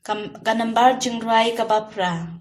Ganambar jengrai kabapra.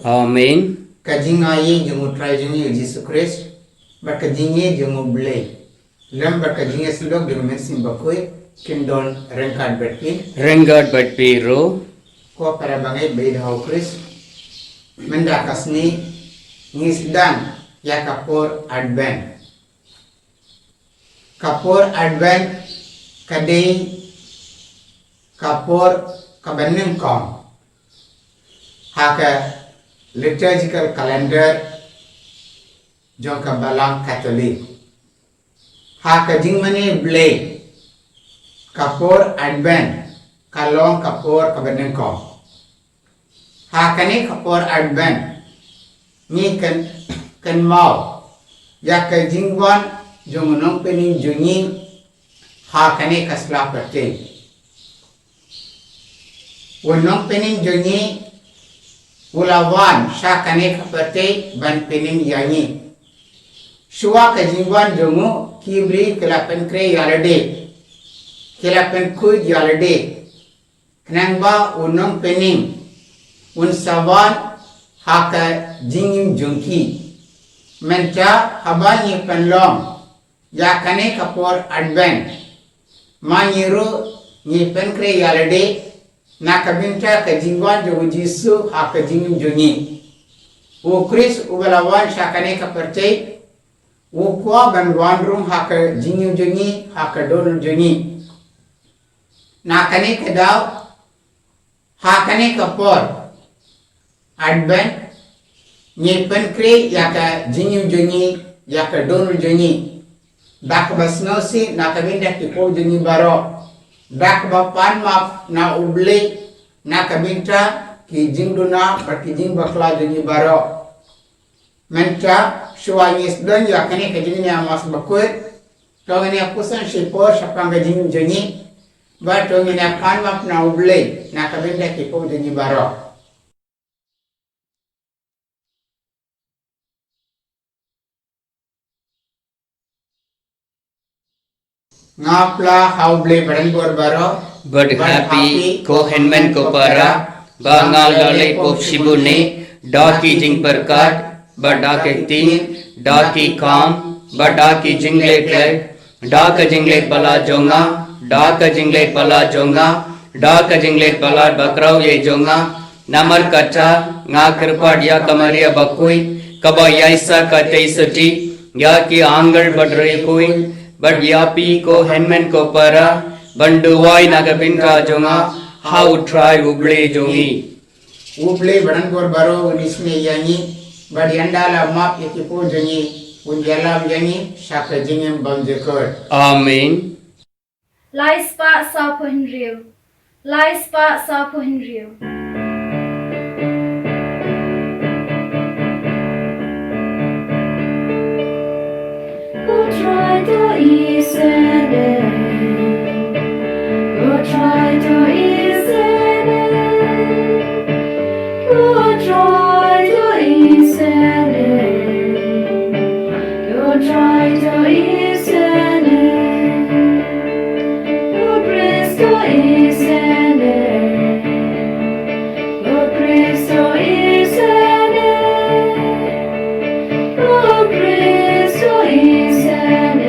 Amen. Kajingaye jungu try jungu Jesus Christ, but kajinge jungu blay. Lam but kajinge silog jungu mensim bakoi kindon rengkat berpin. Rengkat berpiro. Ko para bangai beda hau Christ. Mendakasni ngisdan ya kapor advent. Kapor advent kadai kapor kabaneng kong. Haka liturgical calendar jonka balang Catholic. Haka jingmane blay kapor advent kalong kapor kabaneng kong. Haka ni kapor advent ni kan mau ya ka jingwan jongonong pening jungin haka ni kasla pate. Wonong pening jungi ulawan syakane kapate ban pening yangi. Shua ka jingwan jongu kibri kelapen kre yalade. Kelapen kud yalade. Kenangba unong pening unsawan haka jingim jungki. Menta habani penlong yakane kapor advent. Manyiru ni penkre yalade. Nakabinta ka jingwan jogu jisu haka jingim jungi. U Chris ubalawan syakane kaperte. U kwa banwanrum haka jingim jungi haka donul jungi. Nakane kadaw hakane kapor advent nyepen kre yaka jingim jungi yaka donul jungi. Dak basnosi nakabinta kipo jungi baro. Dak bapan map na uble na kabinta ki jingduna per ki jing bakla jungi baro. Menta shuanyis don yakane ka jingi amas bakut. Tongani akusan shipo syapang ka jingim jungi. Ba tongani pan map na uble na kabinta ki po jungi baro. Ngapla hauble barangor baro But happy ko henman ko para bangal dale ko shibune daki jing perkat badake tin daki kam badaki jingle klek dak jingle bala jonga dak jingle bala jonga dak jingle bala bakrau ye jonga namar kacha nga kirpad ya kamaria bakui kaba yaisa ka teisati ya ki angal badre koi but yapi ko henman ko para banduwai nagabinta jonga how try uble jongi uble barangor baro unisme yangi bad yandala map ekipo jongi unjalam yangi syaka jingem bam jekot. Amen. Lai spa sa po hinriu. Lai spa sa po hinriu. Go try to ease it. Go try to ease it. Go try to ease it. Go try to ease it. Go Cristo ease it. Go Cristo ease it. Go Cristo ease it.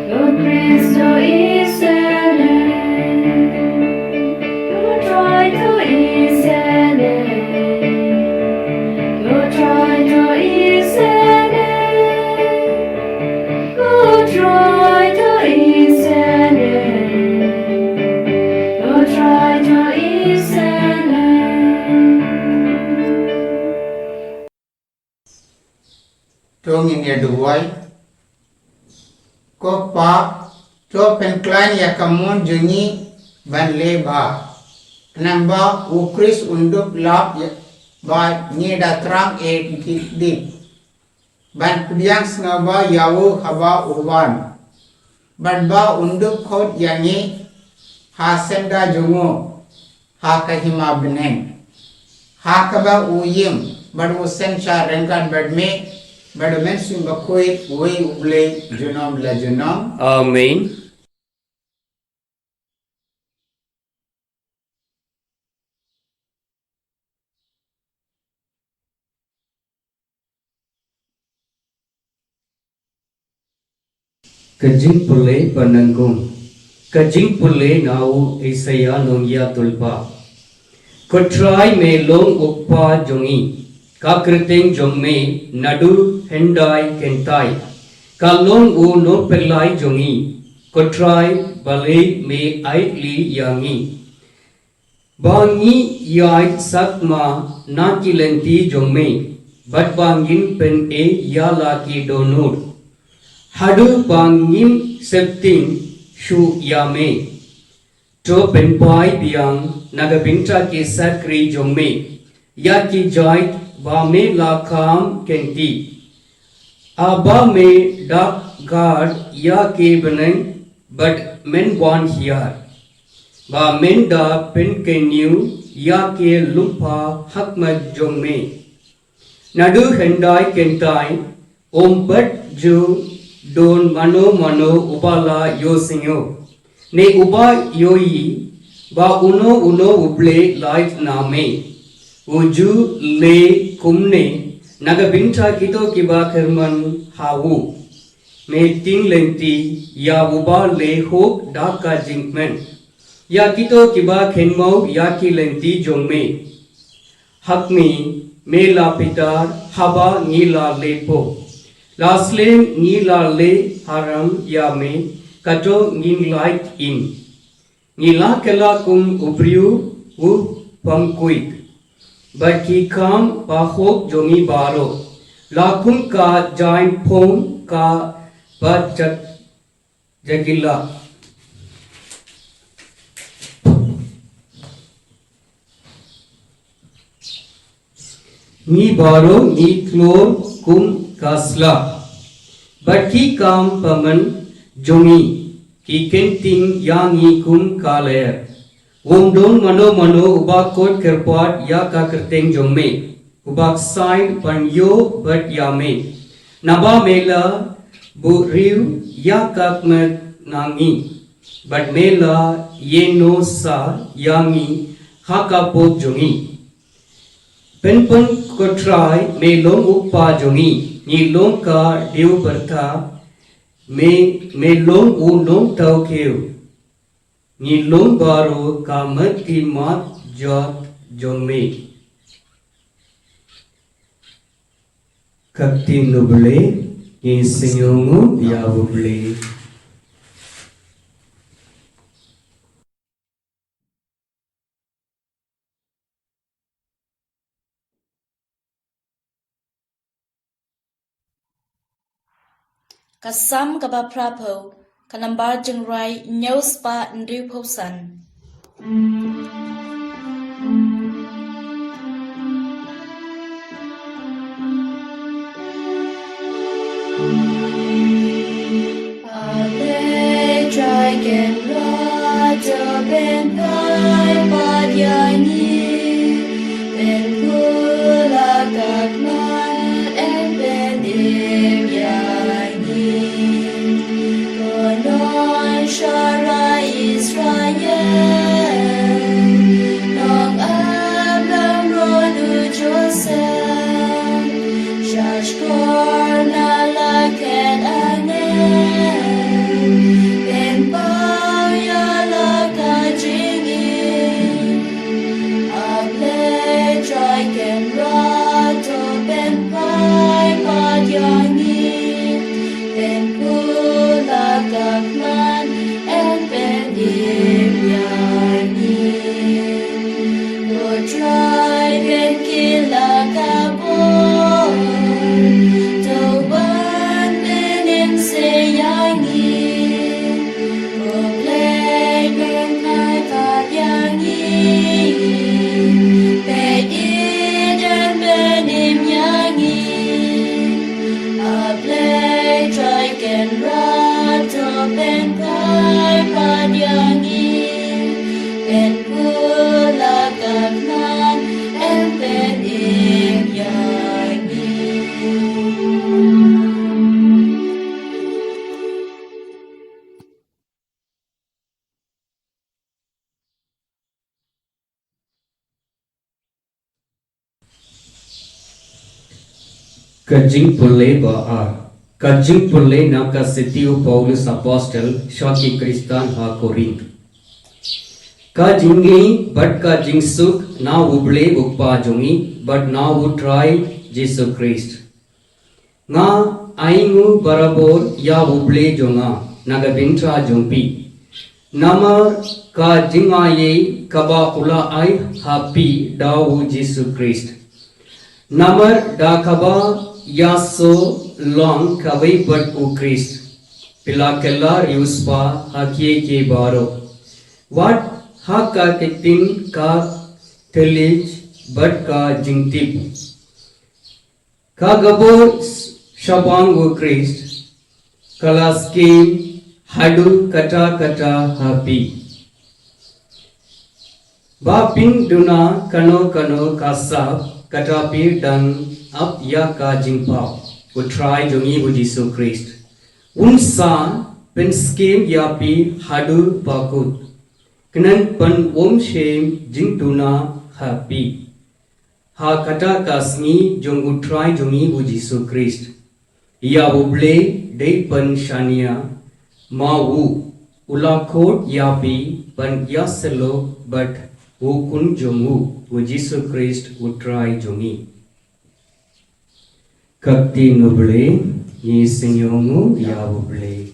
Go Cristo ease it. Go try to ease it. Go try to ease it. Go try to ease it. Go try to ease it. Tong in yaduwai. Ko pa to penklan ya kamun jengi ban leba. Namba ukris unduk lap ya ba ni datrang di. Ban kudiang snaba yawu haba uban. Ban ba unduk khot yangi ha senda jungo ha kahima beneng. Ha kaba uyim bad usen cha rengan badme bad men sim bakoi ui uble junom la junom. Amen. Kajing pule pananggung. Kajing pule nau Isaya nongya tulpa. Kotrai me long uppa jongi. Kakriting jong me nadu hendai kentai. Kalong u no pelai jongi. Kotrai balai me aitli yangi. Bangi yai sakma nakilenti jong me. Bat bangin pen e yala ki donur. Hadu bangin septing shu yame. To penpai biang nagabinta ki sakri jongme. Ya ki joy ba me lakam kenti. Aba me dak guard ya ki beneng but men one here. Ba men da pen kenu ya ki lumpa hakmat jongme. Nadu hendai kentai ombat ju don mano ubala yosinyo. Ne uba yoi ba uno uble light name. Uju le kumne nagabinta kito kiba kerman hawu. Me ting lenti ya uba le hok daka jinkmen. Ya kito kiba kenmo ya ki lenti jongme. Hakmi me la pitar haba ngila lepo. Laslim ngila le haram yame kato ngin light in. Ngila kela kum ubriu u pangkuik. Baki kam pahok jongi baro. Lakum ka jain pong ka bajak jagila. Ni baro ni klor kum kasla. Baki kam paman jongi. Ki kenting yangi kum kaler. Wong mano ubak kot kerpat ya ka kerteng jongme. Ubak sign pan yo bat yame. Naba mela bu riu ya kakmet nangi. Bat mela ye no sa yangi hakapok jongi. Penpen kotrai me long uppa jongi. Ni long ka diu berta me long u long tau keu. Ni long baru kamat ki mat jat jongme. Kakti nuble ni senyumu ya buble. Kasam kabaprapo, kanambar jengrai nyauspa ndriuposan. Dragon Raja Ben Pai Padyani Ben Pula Kakman and Ben Dimyani Konon Shara Israel Nong Abram Ronu Joseph Shashkor Nalaken Anen Kajing Pulle Baar. Kajing Pulle naka Sitiu Paulus Apostle Shaki Kristan ha Korinth. Kajingi but kajing suk na uble ukpa jungi but na u try Jesus Christ. Nga aingu barabor ya uble jonga naga bintra jumpi. Namar kajingaye kaba ula ai happy dawu Jesus Christ. Namar da kaba ya so long kawai but u Christ. Pilakella riuspa hakie ke baro. What ha ka kitin ka telij but ka jingtip. Ka gabo shabang u Christ. Kalaskim hadu kata kata happy. Ba ping duna kano kano kasab katapi dan up ya ka jingpao. U try jungi u Jesus Christ. Unsa pen skim ya pi hadu pakut. Kenan pen shem jing tuna happy. Ha kata kasni jong u try jungi u Jesus Christ. Ya uble de pen shania ma u ulakot ya pi pen ya selo but u kun jongu u Jesus Christ u try jungi. Kakti nuble ye senyongu ya uble.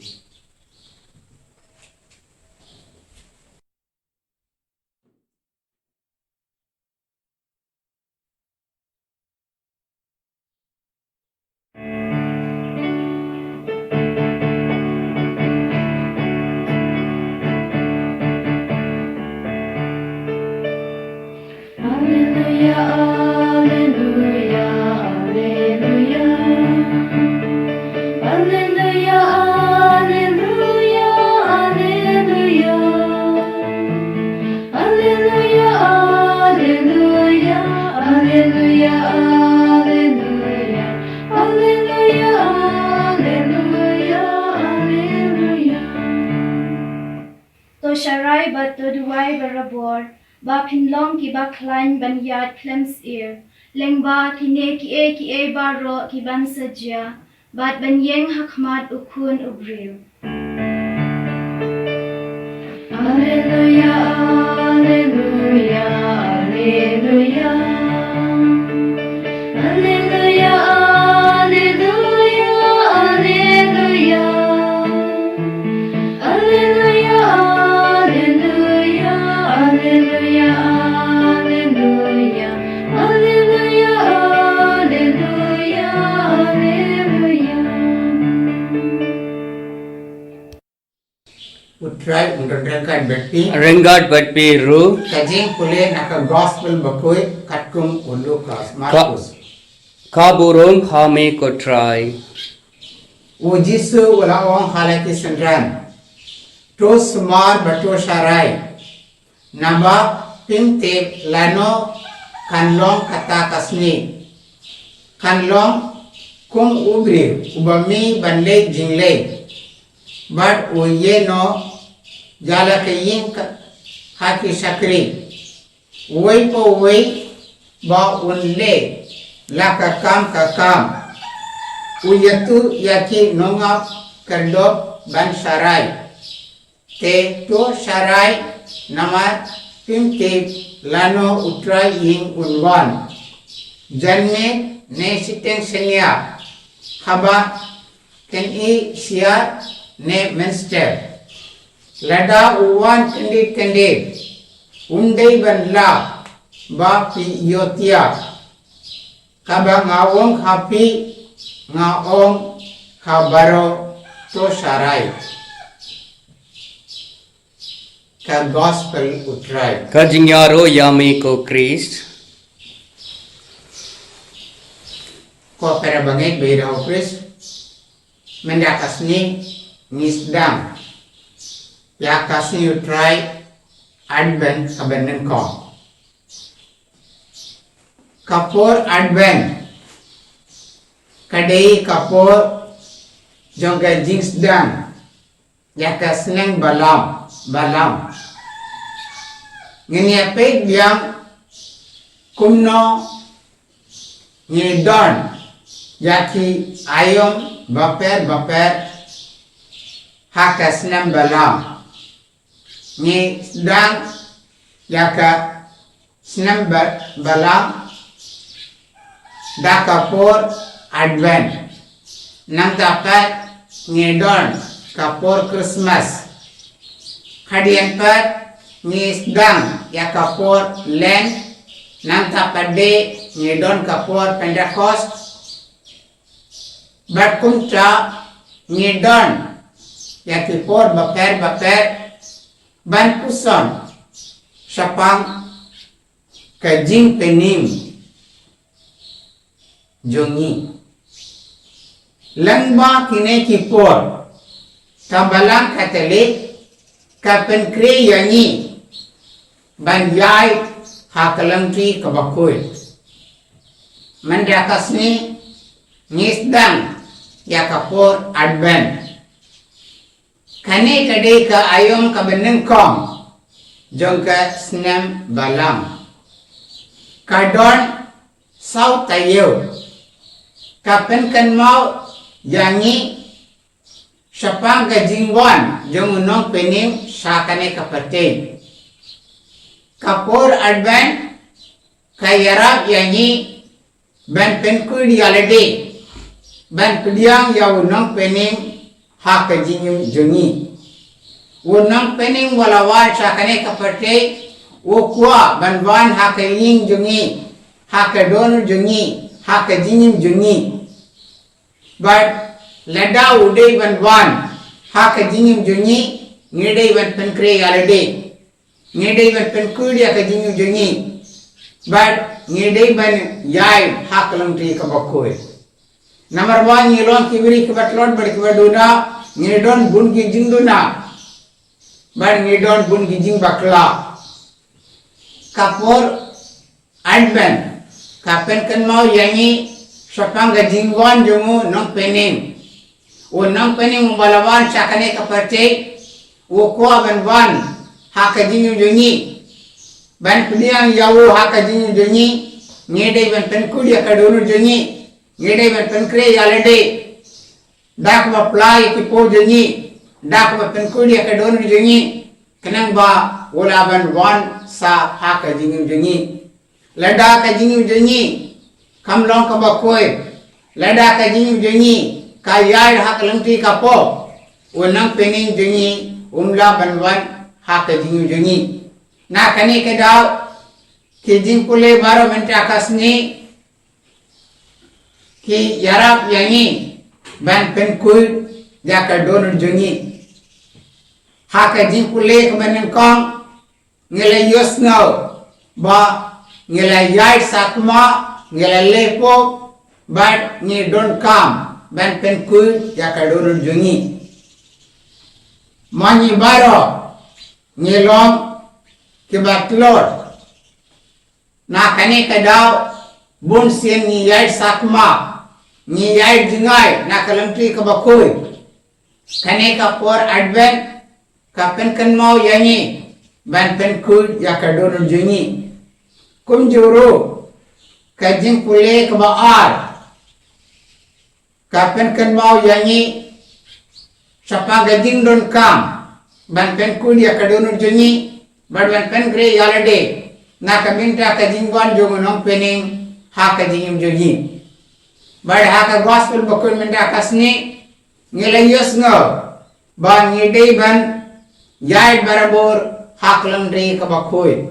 Sharai bat to duai barabor ba pinlong ki ba klein ban yad clems ear leng ba kine ki e ba ro ki ban sajia bat ban yeng hakmat ukun ubril. Alleluia, alleluia, alleluia. Alleluia, alleluia, alleluia. Alleluia, alleluia, alleluia, alleluia. Alleluia, alleluia, alleluia. utrai untuk rengkat berpi Renggat Batpiru, kajing pulih naka gospel bakui katkum Lukas Markus Kaburung Hame Kotrai, Ujisu wala ong halaki sendran terus semar batu syarai naba pimtip lano kanlong kata kasni kanlong kung ubri ubami banle jingle but uye no jala ke yin haki sakri uwe po uwe ba unle la kakam uyatu yaki nongap kerdop ban sarai te to sarai nama pimtip lano utrai ing unwan janne ne siteng senya haba ken i siar ne menster lada uwan kendi undai ban la ba pi yotia kaba ngawong hapi ngaong kabaro to sarai ka gospel utrai Kajinyaro Yame Ko Christ, ko pera bangit beira o Chris mendakasni nisdam yakasni utrai advent kabanen ko kapor advent kadai kapor jongga jingsdam yakasneng balam ngini ape yang kumno ni don yaki ayom baper hakasneng balam ni sedang yaka seneng balam dakapor advent nang dapat ni don kapor Christmas hadian per ni sedang ya kapor Lent nang tapade ni don kapor Pentecost berkunca ni don ya kapor baper ban puson sapang kajing penim jongi langba kine kipor tambalang katolik kapen kre yangi ban yai hakalang tri kabakul mandakasni nisdang yakapor advent kane kade ka ayom kabeneng kong jongka snem balam kadon sau tayo kapen kan mau yangi sapang kajingwan jong unong pening sakane kapate kapor advent kayarap yangi ban penku dialade ban pediang ya unong pening hak kajingim jongi unong pening walawal sakane kapate ukwa banwan hak ying jongi hak don jongi hak kajingim jongi but lada udai ban hak jingim jongi ngedai ban penkre alade ngedai ban penkudi hak jingim jongi but ngedai ban yai hak lamtri kabakoi number 1 ngilon kibiri kibatlon bad kibaduna ngedon bun ki jingduna but ngedon bun ki jing bakla kapor advent kapen kan mau yangi sapang gajingwan jongu nong pening unang pening balawan sakane kapate ukwa ban hakajing jongi ban pediang yawu hakajing jongi ngedai ban penkudi akadonu jongi ngedai ban penkre yalade dak ba plai kipo jongi dak ba penkudi akadonu jongi kenang ba wala ban sa hakajing jongi lada kajing jongi kamlong kabakoi lada kajing jongi kayai hak lengti kapo unang pening jengi umla banwan hak jengi jengi na kani kedau kijing pule baro menta kasni ki yarap yangi ban penkul jaka donun jengi haka jing pulek manen kong ngela yosno ba ngela yai sakma ngela lepo but ni don't come ban pen ku ya kadurun jungi mani baro ni long ke batlor na kane kadau bun sien ni yai sakma ni yai jingai na kalamti ka bakoi kane ka por advent ka pen kan mau yangi ban pen ku ya kadurun jungi kum juru ka jing pule ka baar ka pen kan mau yangi sapa gajing don kam ban pen ku ya kadurun jungi ban pen gre yalade na kaminta ka jingwan jongo nong pening ha ka jingim jungi bad ha ka gospel bakul minta kasni ngelayos ngo ba ngidei ban yai barabor haklang dei ka bakoi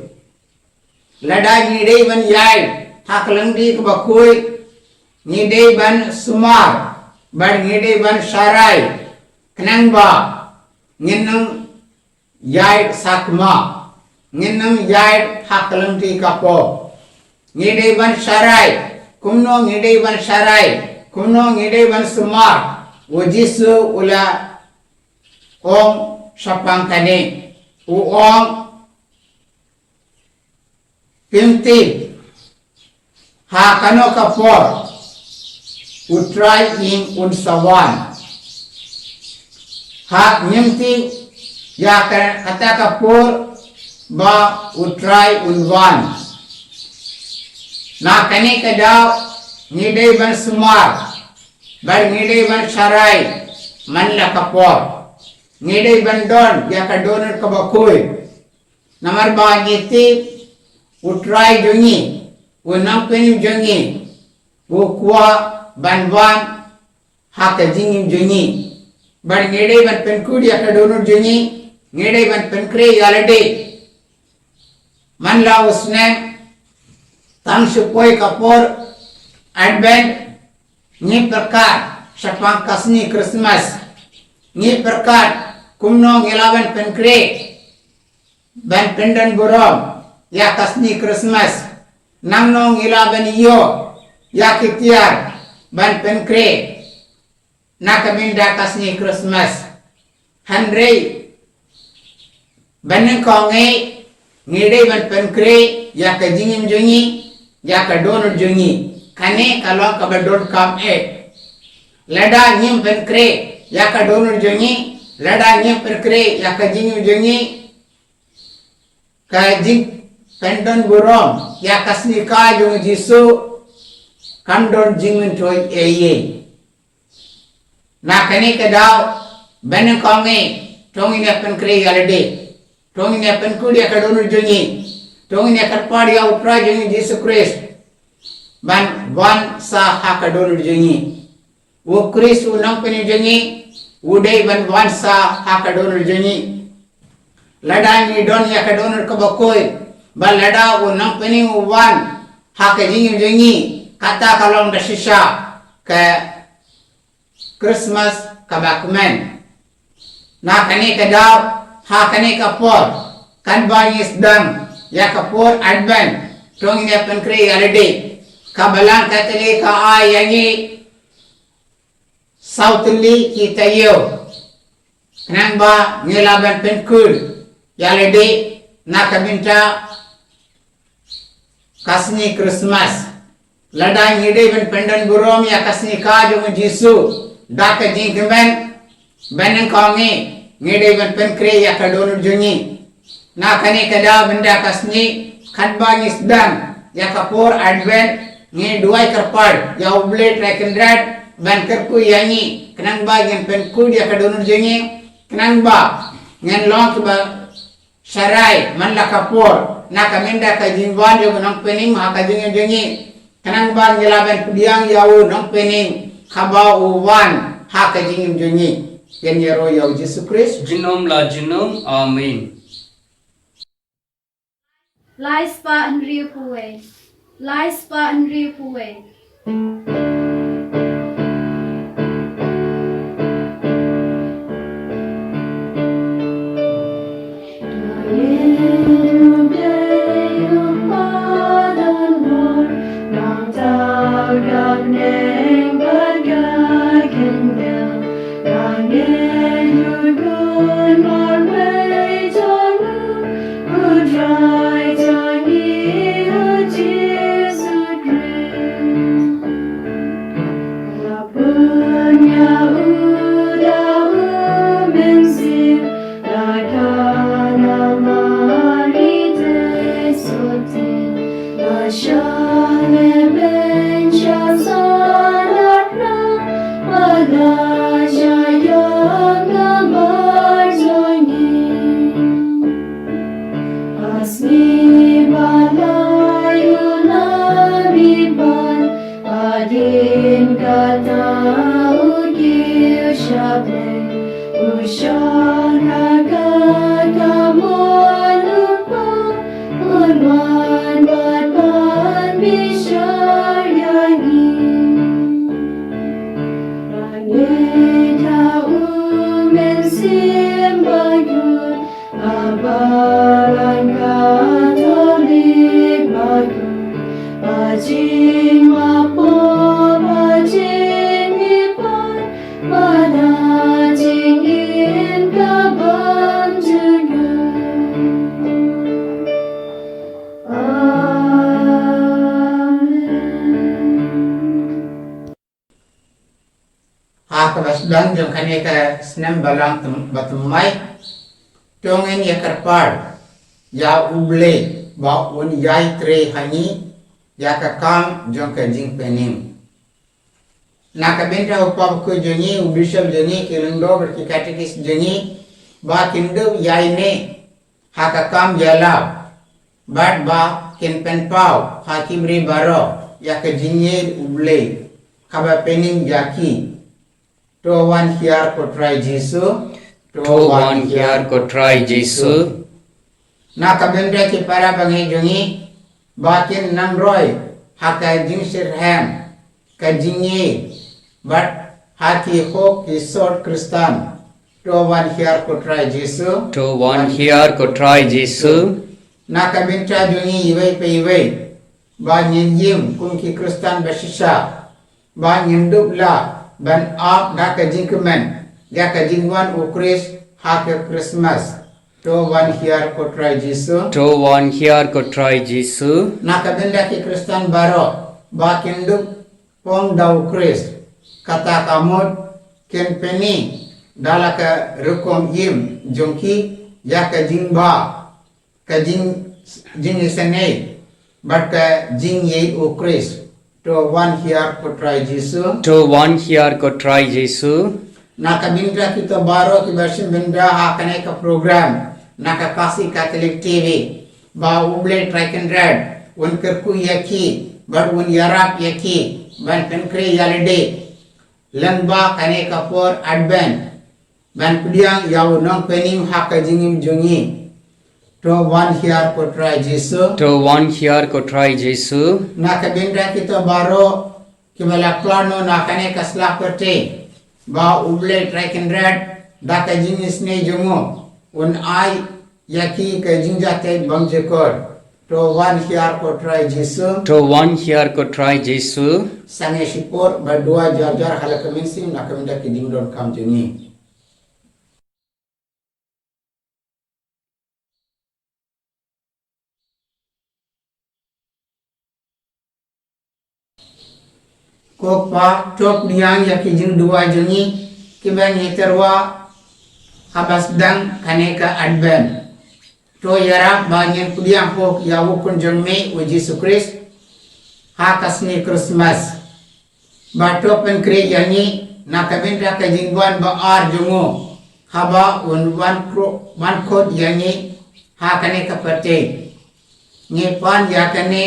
lada ngidei ban yai haklang dei ka bakoi ngidei ban sumar bad ngidei ban sarai kenang ba nginam yai sakma nginam yai haklang dei ka po ngidei ban sarai kumno ngidei ban sarai kumno ngidei ban sumar Ujisu ula om sapang kane om pinti ha kano kapor utrai in unsawan ha nyemti ya kata kapor ba utrai unwan na kane kadau ngidei ban sumar bar ngidei ban sarai man la kapor ngidei ban don ya ka donor ka bakoi namar ba ngiti utrai jongi unang pen jongi ukwa banwan ha ka jingim jongi bar ngidei ban pen kud ya ka donor jongi ngidei ban pen kre yalade man la usne tam supoi kapor advent ni प्रकार शपांग कसनी Christmas ni प्रकार कुमनो ngelaban penkre ban pendan borom ya kasni Christmas nangno ngelaban iyo ya kitiar ban penkre na kaminda kasni Christmas hanrei ban konge ngidei ban penkre ya ka jingim jongi ya ka donor jongi kane kalau ka badon kam lada nyim penkre ya ka donor jongi lada nyim penkre ya ka jingim jongi ka jing pendon burom ya kasni ka jong jisu kam don jingin toy na kane ka daw ben konge tongi ne penkre yalade tongi ne penkuri ya ka donor jongi tongi ne ka padi ya upra jongi jisu Christ ban wan sa haka donor jongi wo Christ unang peni jongi udai ban wan sa haka donor jongi lada ni don ya ka donor ka bakoi ba lada unang peni wan haka jongi kata kalong da shisha ka Christmas ka bakmen na kane ka daw ha kane ka por kan ba isdam ya ka por advent tongi ne penkre yalade kabalang katali ka ayangi sautli kitayo nang ba ngelaban penkul yalade na kabinta kasni Christmas lada ngide ben pendan burom ya kasni ka jong jisu dak jingmen beneng kongi ngide ben penkre ya ka donor jongi na kane kada benda kasni khatba isdan ya kapor advent nge duai kerpad ya oblate rekendrat ban kerku yangi kenang ba gen pen ku dia ka donor jengi kenang ba ngen long ba sarai man la kapor na kamenda ka jingwan jo nang pening ma ka jengi kenang ba ngelaban kudiang yau nang pening khaba uwan ha ka jengi yen yero yau Jesus Christ jinom la jinom amen Lais pa an riu puwe. Lais pa an riu puwe. Akabasdan jong kaneka snem balang batumai tongen ya karpar ya uble ba un yai tre hani ya ka kam jong ka jing penim na ka benta upam ko jongi ubishal jongi kilendo ber ki katekis jongi ba kindo yai ne ha ka kam yala bad ba kin pen pau ha kimri baro ya ka jinye uble kaba penim yaki to one here ko try Jesu To one here ko try Jesu. na kabenda ki para bangi jungi bakin namroy haka jing sir ham ka jingi but haki ho ki sort Kristan to one here ko try Jesu To one here ko try Jesu. na kabenta jungi iwai pe iwai ba nyin yim kum ki Kristan basisa ba nyindubla ban up da ka jinkman ya ka jingwan ukris ha ka Christmas to one here ko try Jesu To one here ko try Jesu. na ka benda ki Kristan baro ba kindu pong da ukris kata kamot ken peni dala ka rukom yim jongki ya ka jingba ka jing isane but ka jing ye ukris to one here ko try Jesu To one here ko try Jesu. na kabinda kita baro ki version binda hakane ka program na ka kasi Catholic TV ba uble track and red un kerku yaki bar un yarap yaki ban penkre yalde langba kane ka for advent ban kudiang yaw nong penim hakka jingim jungi to one here ko try Jesu To one here ko try Jesu. na kabinda kita baro ki bala plano na kane ka slah karte ba uble track and red da ka jinis ne jungo un ai yaki ka jingjate bamjekor to one here ko try Jesu To one here ko try Jesu. sange sipor ba dua jar halak minsim na kabinda ki dingdon kam jungi ko pa top diang ya ki jing dua jungi ki ben yeterwa habas dang kaneka advent to yara banyen kudiang ho ya wukun jongme o Jesu Christ ha kasni Christmas ba top pen kre yani na kabenta ka jingwan ba ar jungo haba un one code yani ha kaneka pate ni pan ya kane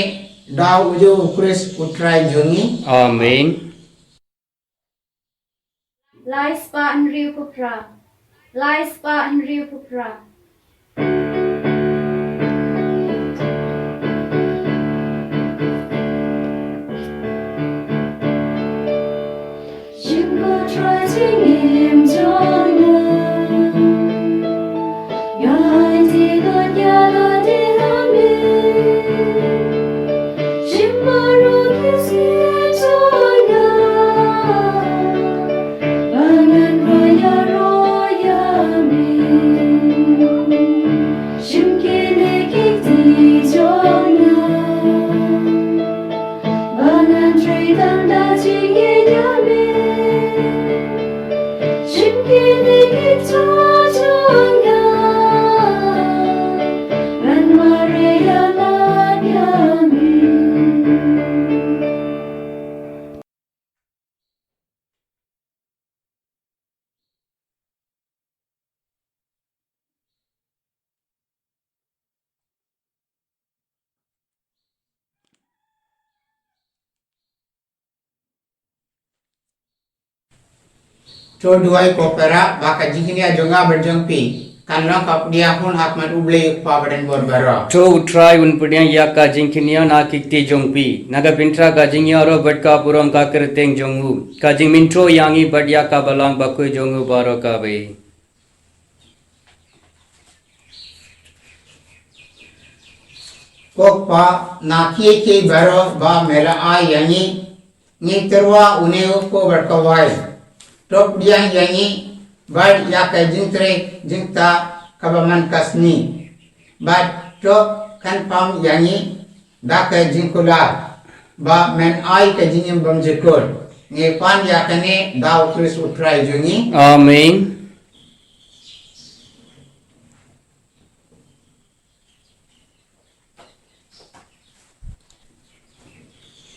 da ujo Christ utrai jungi Amen. Lai spa an riu pupra. Lai spa an riu pupra. Jingle try singing song. Yai di lo ya lo di hami. Shimmaru kisi song. Bangan raya ro to duai ko pera baka jingnia jonga berjongpi kan long kap dia pun hak man ublei pa badan bor bara To try unpudian ya ka jingkinia na kikti jongpi. Naga pintra ka jingya ro batka puram ka kerteng jongu. Ka jing mintro yangi badya ka balang bakui jongu baro ka be. ko pa na ke baro ba mela ai yangi ni terwa une ko berkawai top dia yangi bad ya ka jingtre jingta kabaman kasni bad top kan pam yangi da ka jingkula ba men ai ka jingim bam jekor ni pan ya kane da utris utrai jungi Amen.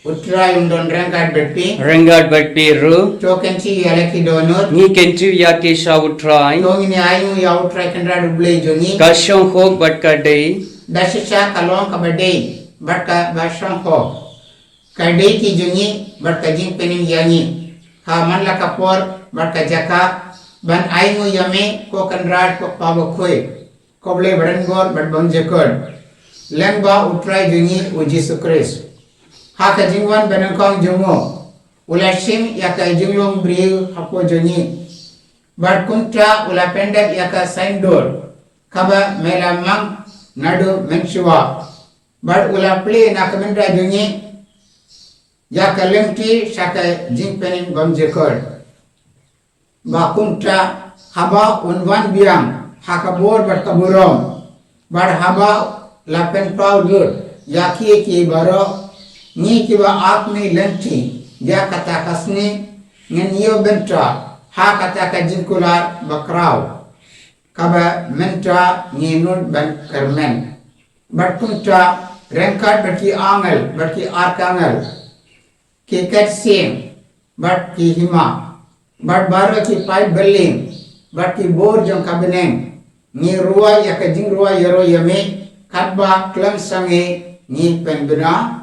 utrai undon rengkat bepi Rengat bakti ru. token si yalaki donor Ni kentu ya ke sha utrai. tong ini ayu ya utrai kendra dublei jungi Kasyong hok batka day. dasisha kalong kabadei barka basang ho kadei ki jungi barka jing pening yangi ha man la kapor barka jaka ban ayu yame ko kendra ko pabo khoi ko ble badan gor bad bang jekor lengba utrai jungi uji sukris ha ka jingwan benangkong jungo ulasim ya ka jinglong briu hapo jungi bad kuntra ula pendek ya ka saindor kaba melamang nadu mensiwa bad ula ple na kamendra jungi ya ka lengti saka jingpenin bamjekor ba kuntra haba unwan biang hakabor bad kaburom bad haba lapen powder ya ki baro ni kiba akni lenti ya kata kasni ngeniyo bentra ha kata ka jinkular bakraw kaba mentra nginun ban kermen berkunta rengkat berki angel berki arkangal ki katsing berki hima barbaro ki pai beling berki bor jong kabeneng ni ruwa ya ka jing ruwa yaro yame katba klam sange ni penbena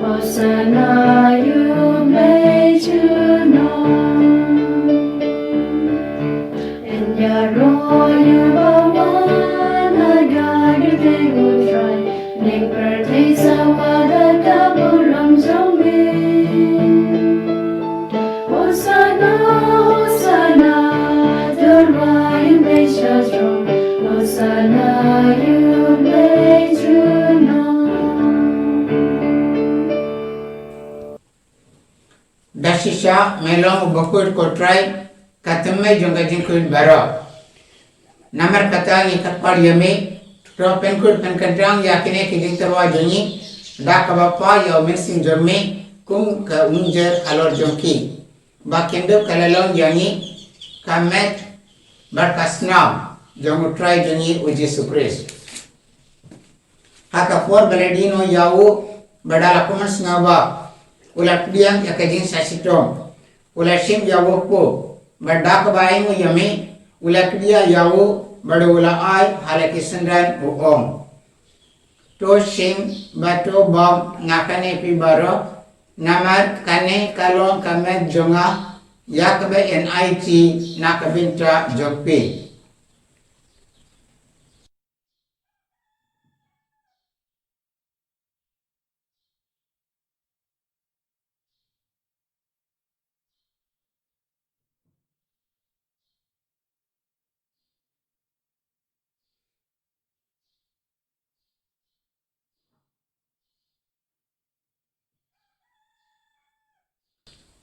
Hosanna, you made to know. And Yaro, you are one, a God, they would try. Ning pertains our kaburam zombie. Hosanna, Hosanna, the Ryan made us strong. Hosanna, you made to know. dasisha melong bakur kotrai katame jonga jingkuit baro namar kata ni katpar yame tropen kut penkandang yakine ki jingterwa jongi da kabapa ya mensing jomme kum ka unjer alor jongki bakendo kalalong yangi kamet barkasnam jongu trai jongi uji sukris haka por beledino yawo badala kumas ngawa ulat diang ya kajing sasitong ulat sim yawo ko badak baing yame ulat dia yawo badu ula ai halaki sendran uong to sim bato bom ngakane pi baro namar kane kalong kamet jonga yakbe NIT nakabinta jokpi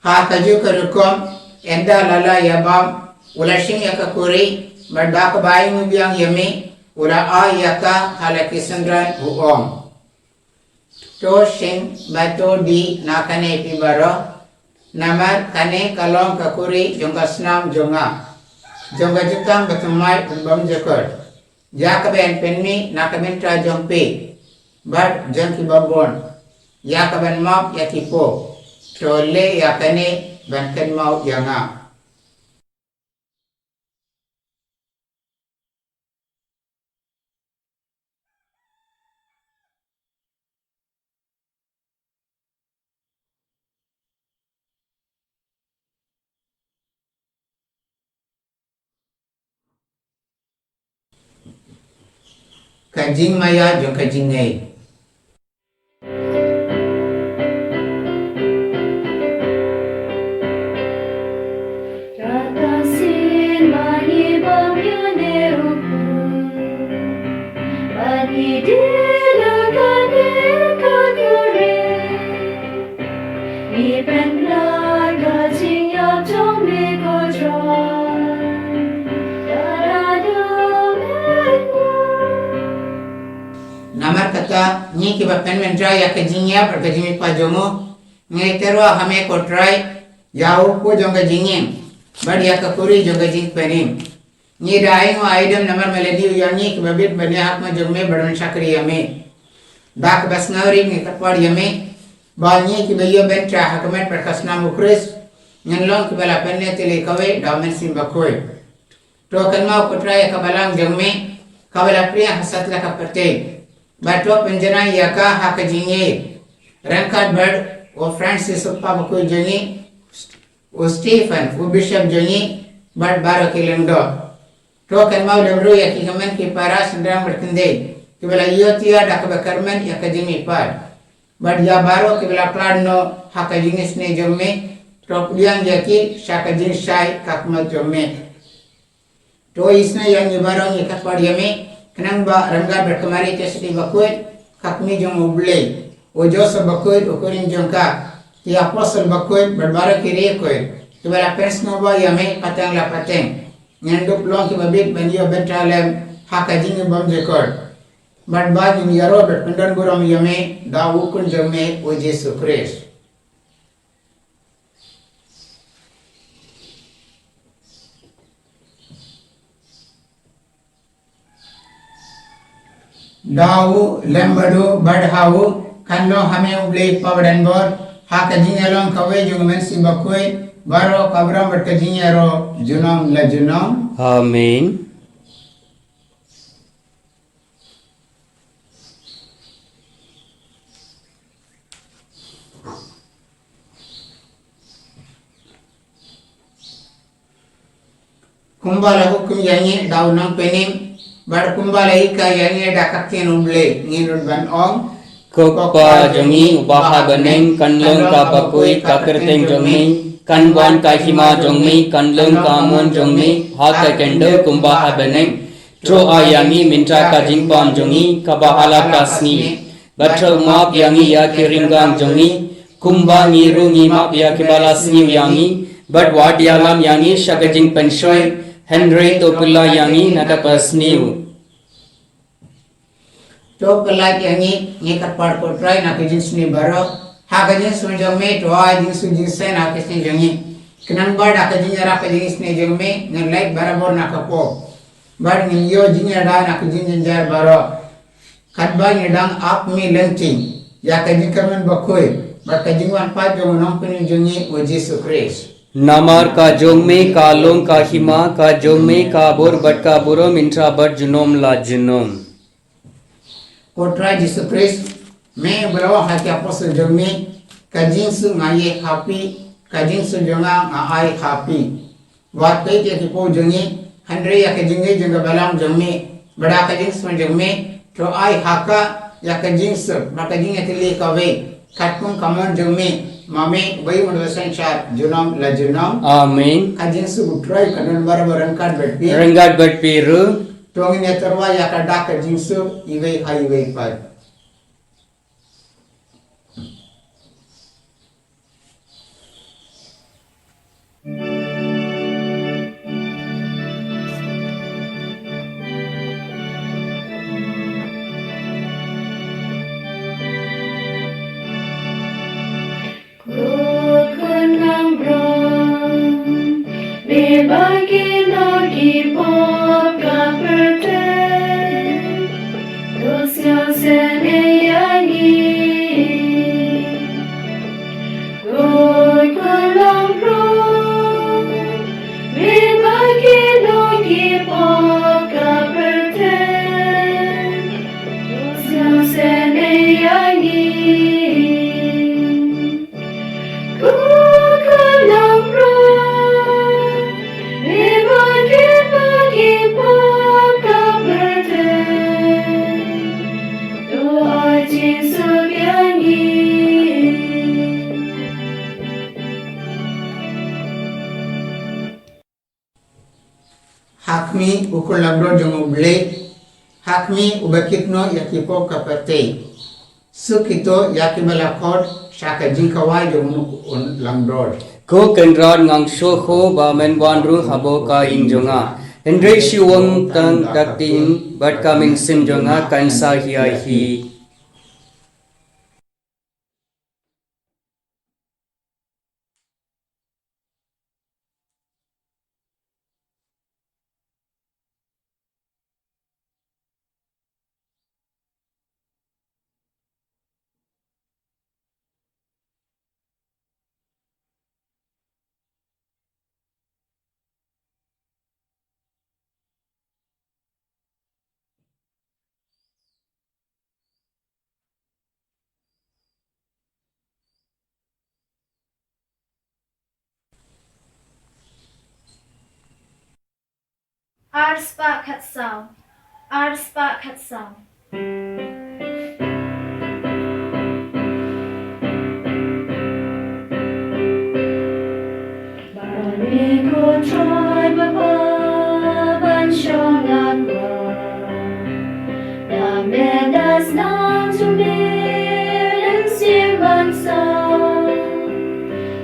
ha kaju kerukom enda lala yabam ulashing yakakuri badak baing biang yame ula a yaka halaki sendran uong to sing bato di nakane pibaro namar kane kalong kakuri jonga snam jonga jonga jutang batumai bam jakor ya ka ben penmi na ka ben tra jong pe but jang ki babon ya ka ben map ya ki po chole ya kane ben ken mau yanga kajing maya jong kajing ngai Ratasin mani bamyane upu Mani dilagane kakure Mi penla gajing yap jong mi godron Daradu menwa namar kata ni ki ba pen men dra ya kajing ya par kajing pa jomo ngai terwa hame ko try yao ko jong kajing but ya ka kuri jong kajing penim ni dai no item namar melody ya ni ki babit bani hak ma jong me badman sakri yame dak bas ngawri ni kapar yame ba ni ki bayo ben tra hakamet par kasna mukris ngan long ki bala penne tele kawe damen sim bakoy to kan ma ko try ka balang jong me kabala priya hasat la ka perte bato penjana ya ka hak jinge rankat bird o francis uppa bakoy jongi o Stephen o Bishop jongi bad baro kilendo to kan mau lemru ya ki gamen ki para sendang berkende ki bela yotia dak ba karmen ya ka jimi pad bad ya baro ki bela plan no haka jingi sne jomme to pudiang ya ki shaka jing shai kakma jomme to isna yang ni baro ni ka pad yame kenang ba rangga berkemari te seti bakut kakmi jong uble o Joseph bakut o korin jongka ki apostle bakut berbara kiri koy ki bala persno ba yame patang la pateng nyanduk long ki babit banyo betalem haka jingi bom jekor bad ba ni yaro bet pendan gorom yame da ukun jome o Jesu Christ dawu lembadu badhawu kanlo hame uble pawdan bor haka jingalong kawe jung men si bakoi baro kabram bat jingero junong la junong Amen. kumbala hukum yangi dawu nang penim bar kumbala ika yangi dakakin uble ngirun ban ong Kokpa jongi ubaha baneng kanlong ka bakui kakerteng jongi kanwan ka hima jongi kanlong ka mon jongi haka kendo kumbaha baneng tro ayangi minta ka jingpam jongi kabahala ka sni batro map yangi ya kiringang jongi kumba ngiru ngima ya kibala sni yangi but what yalam yangi shagajing penshoy Henry topilla yangi nakapasniu to pelak yangi ni kapar ko try na kejin sni baro ha kejin sni jome to a jin su jin sen na kesni jongi kenan bar da kejin ra kejin sni jome ngan like barabor na kapo bar ni yo jin da na kejin jin jar baro kat ba ni dang ap mi lenting ya kejin kamen bakoi bar kejin wan pa jong nong peni jongi o Jesu Christ Namar ka jongme ka long ka hima ka jongme ka bor bat ka buro mintra bat junom la junom Kotra Jesu Christ me belawa hati apostle jongme kajing su ngaye happy kajing su jonga ngai happy wat pe te po jongi handre ya kajinge jonga balam jongme bada kajing su jongme to ai haka ya kajing su ma kajing etli kawe katkum kamon jongme mame bai motivation char junom la junom Amen kajing su utrai kanon barabaran kad betpi Rengat bat piru Tongin ya terwa ya kada ke jinsu iwe highway pad. Kukunang bron Me bagi no di pop kaperte ukul labro jongo ble hakmi ubakitno yakipo kapate sukito yakibalakot shaka jingkawai jongo lambrod ko kenrod ngang sho kho ba men wan ru habo ka ing jonga Hendrai shiwang kang dakting but coming sim jonga kansa hi Arspa katsau. Arspa katsau. Bariko troy baba ban shonagwa Da medas nam tumbil sim ban sa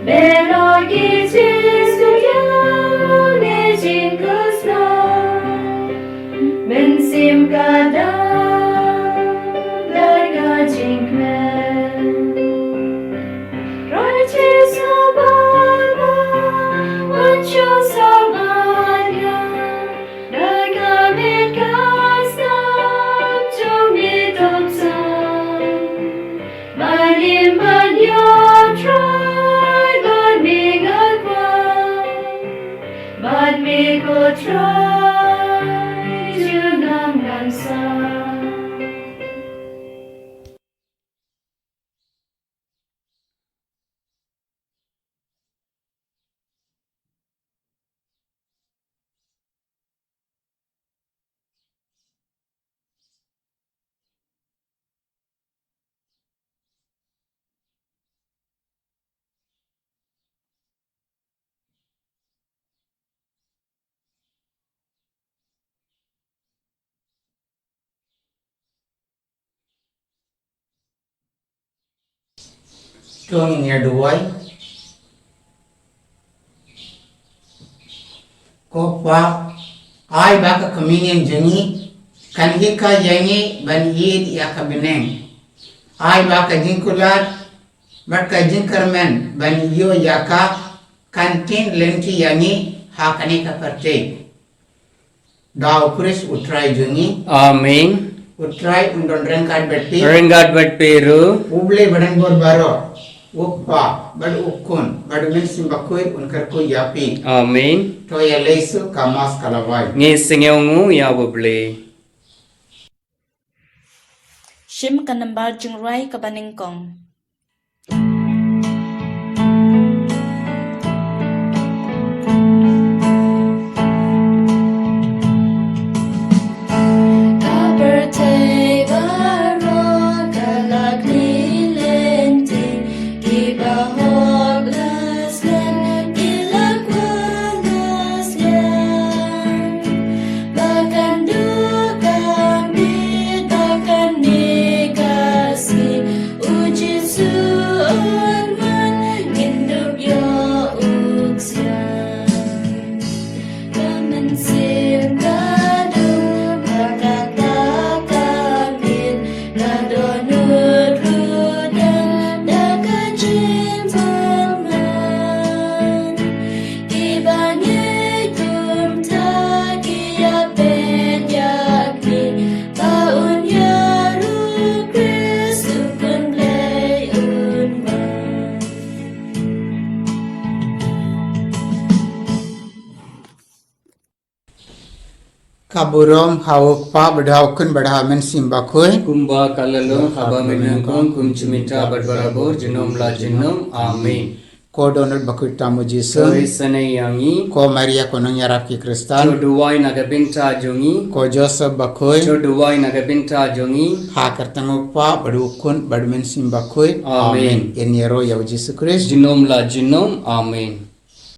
Belogi studio ne jingusna Ben sim kada daga jingmen Roy chisababa Wancho sabanya Daga mitkasta Tumidotsan Malim banyo try But me agwa But me go try Junang gansa tuang nya duai ko pa ai ba ka kamingen jengi kan hika yangi ban yid ya kabineng ai ba ka jinkulat ba ka jinkarmen ban yo yaka kantin lenti yangi hakani ka perte daw pres utrai jengi Amen utrai undon rengkat betti Rengat bat peru uble badan bor baro uppa bad ukun bad men simbakoi unkar ko yapi Amen to ya leisu kamas kalawai ngi singeongu ya boble Shim kanambar jingrai kabaningkong. kaburom hawuk pa badhaw kun badhaw men simbakoi kumba kalalong haba menangkong kumchimita barbarabor jinom la jinom Amen ko donor bakut tamu jisu Sane yangi ko maria konong yarap ki kristal Choduwai nagabinta jongi ko joseph bakoi Choduwai nagabinta jongi ha kartangok pa badukun badmen simbakoi Amen. en yero yaw jisu krist jinom la jinom Amen